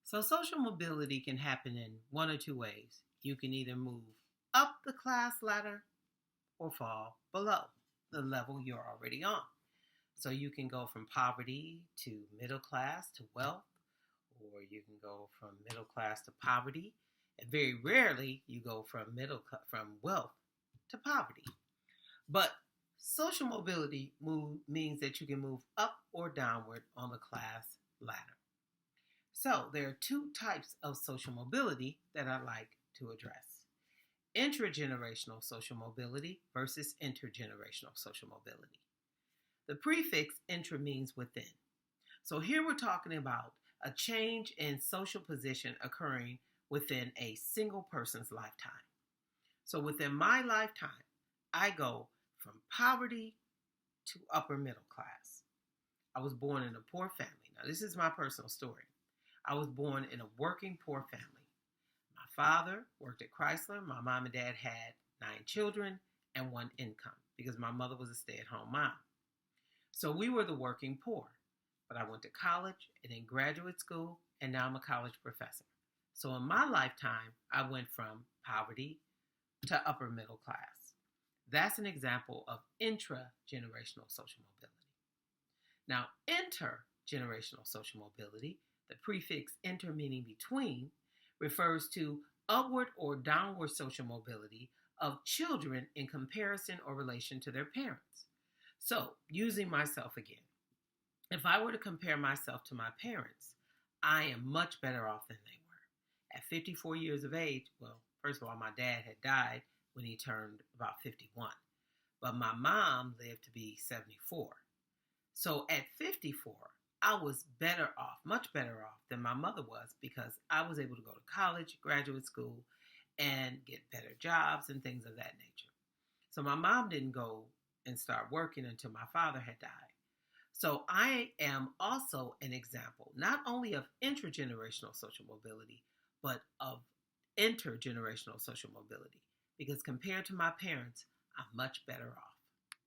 So, social mobility can happen in one or two ways. You can either move up the class ladder or fall below the level you're already on. So, you can go from poverty to middle class to wealth, or you can go from middle class to poverty. And very rarely you go from wealth to poverty. But social mobility means that you can move up or downward on the class ladder. So there are two types of social mobility that I like to address: intragenerational social mobility versus intergenerational social mobility. The prefix intra means within. So here we're talking about a change in social position occurring within a single person's lifetime. So within my lifetime, I go from poverty to upper middle class. I was born in a poor family. Now, this is my personal story. I was born in a working poor family. My father worked at Chrysler. My mom and dad had 9 children and 1 income because my mother was a stay-at-home mom. So we were the working poor. But I went to college and then graduate school, and now I'm a college professor. So in my lifetime, I went from poverty to upper middle class. That's an example of intragenerational social mobility. Now, intergenerational social mobility, the prefix inter meaning between, refers to upward or downward social mobility of children in comparison or relation to their parents. So, using myself again, if I were to compare myself to my parents, I am much better off than they were. At 54 years of age, well, first of all, my dad had died when he turned about 51. But my mom lived to be 74. So at 54, I was better off, much better off than my mother was, because I was able to go to college, graduate school, and get better jobs and things of that nature. So my mom didn't go and start working until my father had died. So I am also an example, not only of intragenerational social mobility, but of intergenerational social mobility. Because compared to my parents, I'm much better off.